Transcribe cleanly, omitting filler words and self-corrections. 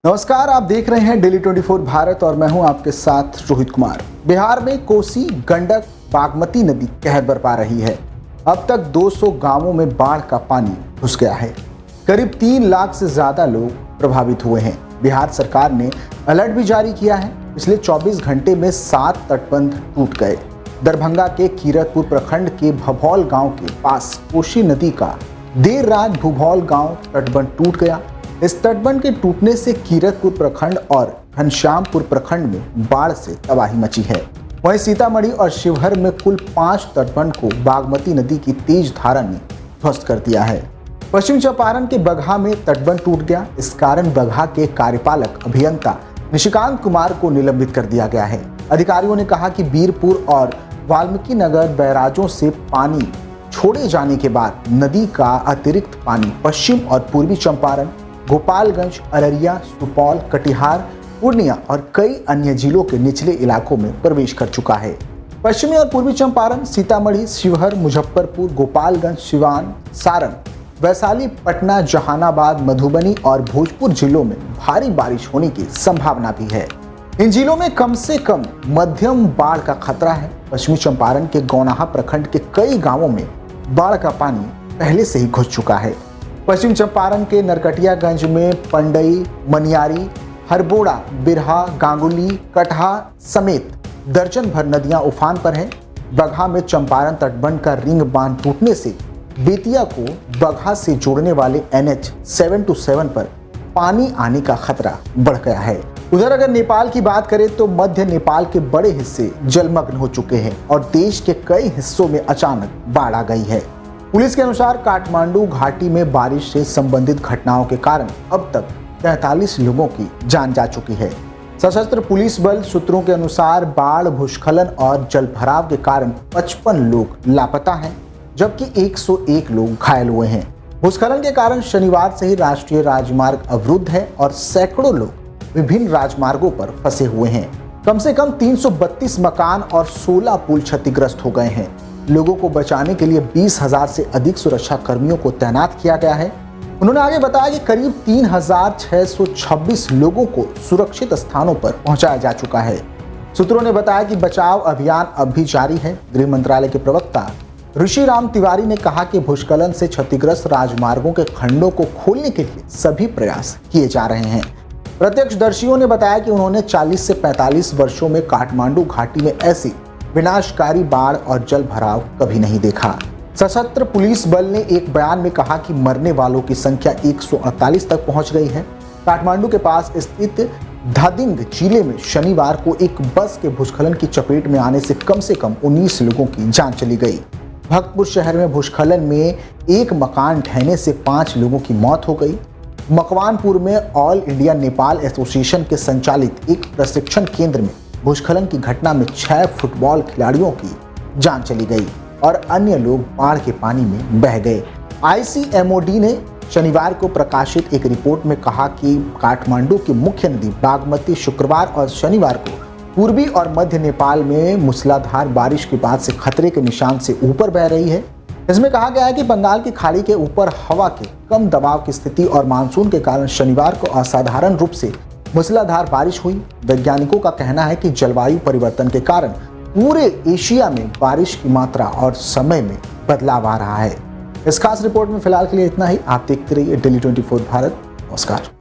नमस्कार, आप देख रहे हैं डेली 24 भारत और मैं हूं आपके साथ रोहित कुमार। बिहार में कोसी, गंडक, बागमती नदी कहर बरपा रही है। अब तक 200 गांवों में बाढ़ का पानी घुस गया है। करीब 3 लाख से ज्यादा लोग प्रभावित हुए हैं। बिहार सरकार ने अलर्ट भी जारी किया है। पिछले 24 घंटे में 7 तटबंध टूट गए। दरभंगा के कीरतपुर प्रखंड के भभौल गांव के पास कोसी नदी का देर रात भूभौल गांव तटबंध टूट गया। इस तटबंध के टूटने से कीरतपुर प्रखंड और घनश्यामपुर प्रखंड में बाढ़ से तबाही मची है। वहीं सीतामढ़ी और शिवहर में कुल 5 तटबंध को बागमती नदी की तेज धारा ने ध्वस्त कर दिया है। पश्चिम चंपारण के बगहा में तटबंध टूट गया। इस कारण बगहा के कार्यपालक अभियंता निशिकांत कुमार को निलंबित कर दिया गया है। अधिकारियों ने कहा कि बीरपुर और वाल्मीकि नगर बैराजों से पानी छोड़े जाने के बाद नदी का अतिरिक्त पानी पश्चिम और पूर्वी चंपारण, गोपालगंज, अररिया, सुपौल, कटिहार, पूर्णिया और कई अन्य जिलों के निचले इलाकों में प्रवेश कर चुका है। पश्चिमी और पूर्वी चंपारण, सीतामढ़ी, शिवहर, मुजफ्फरपुर, गोपालगंज, सिवान, सारण, वैशाली, पटना, जहानाबाद, मधुबनी और भोजपुर जिलों में भारी बारिश होने की संभावना भी है। इन जिलों में कम से कम मध्यम बाढ़ का खतरा है। पश्चिमी चंपारण के गौनाहा प्रखंड के कई गांवों में बाढ़ का पानी पहले से ही घुस चुका है। पश्चिम चंपारण के नरकटियागंज में पंडई, मनियारी, हरबोड़ा, बिरहा, गांगुली, कटहा समेत दर्जन भर नदियां उफान पर हैं। बगहा में चंपारण तटबंध का रिंग बांध टूटने से बेतिया को बगहा से जोड़ने वाले NH 727 पर पानी आने का खतरा बढ़ गया है। उधर अगर नेपाल की बात करें तो मध्य नेपाल के बड़े हिस्से जलमग्न हो चुके हैं और देश के कई हिस्सों में अचानक बाढ़ आ गई है। पुलिस के अनुसार काठमांडू घाटी में बारिश से संबंधित घटनाओं के कारण अब तक 43 लोगों की जान जा चुकी है। सशस्त्र पुलिस बल सूत्रों के अनुसार बाढ़, भूस्खलन और जलभराव के कारण 55 लोग लापता हैं, जबकि 101 लोग घायल हुए हैं। भूस्खलन के कारण शनिवार से ही राष्ट्रीय राजमार्ग अवरुद्ध है और सैकड़ों लोग विभिन्न राजमार्गों पर फंसे हुए हैं। कम से कम 332 मकान और 16 पुल क्षतिग्रस्त हो गए हैं। लोगों को बचाने के लिए 20,000 से अधिक सुरक्षा कर्मियों को तैनात किया गया है। उन्होंने आगे बताया कि करीब 3,626 लोगों को सुरक्षित स्थानों पर पहुंचाया जा चुका है। सूत्रों ने बताया कि बचाव अभियान अब भी जारी है। गृह मंत्रालय के प्रवक्ता ऋषिराम तिवारी ने कहा कि भूस्खलन से क्षतिग्रस्त राजमार्गों के खंडों को खोलने के लिए सभी प्रयास किए जा रहे हैं। प्रत्यक्षदर्शियों ने बताया कि उन्होंने 40 से 45 वर्षों में काठमांडू घाटी में ऐसी विनाशकारी बाढ़ और जल भराव कभी नहीं देखा। सशस्त्र पुलिस बल ने एक बयान में कहा कि मरने वालों की संख्या 148 तक पहुंच गई है। काठमांडू के पास स्थित धादिंग जिले में शनिवार को एक बस के भूस्खलन की चपेट में आने से कम 19 लोगों की जान चली गई। भक्तपुर शहर में भूस्खलन में एक मकान ढहने से 5 लोगों की मौत हो गई। मकवानपुर में ऑल इंडिया नेपाल एसोसिएशन के संचालित एक प्रशिक्षण केंद्र में भूस्खलन की घटना में 6 फुटबॉल खिलाड़ियों की जान चली गई और अन्य लोग बाढ़ के पानी में बह गए। ICMOD ने शनिवार को प्रकाशित एक रिपोर्ट में कहा कि काठमांडू की मुख्य नदी बागमती शुक्रवार और शनिवार को पूर्वी और मध्य नेपाल में मूसलाधार बारिश के बाद से खतरे के निशान से ऊपर बह रही है। इसमें कहा गया है कि बंगाल की खाड़ी के ऊपर हवा के कम दबाव की स्थिति और मानसून के कारण शनिवार को असाधारण रूप से मूसलाधार बारिश हुई। वैज्ञानिकों का कहना है कि जलवायु परिवर्तन के कारण पूरे एशिया में बारिश की मात्रा और समय में बदलाव आ रहा है। इस खास रिपोर्ट में फिलहाल के लिए इतना ही। आप देखते रहिए डेली 24 भारत। नमस्कार।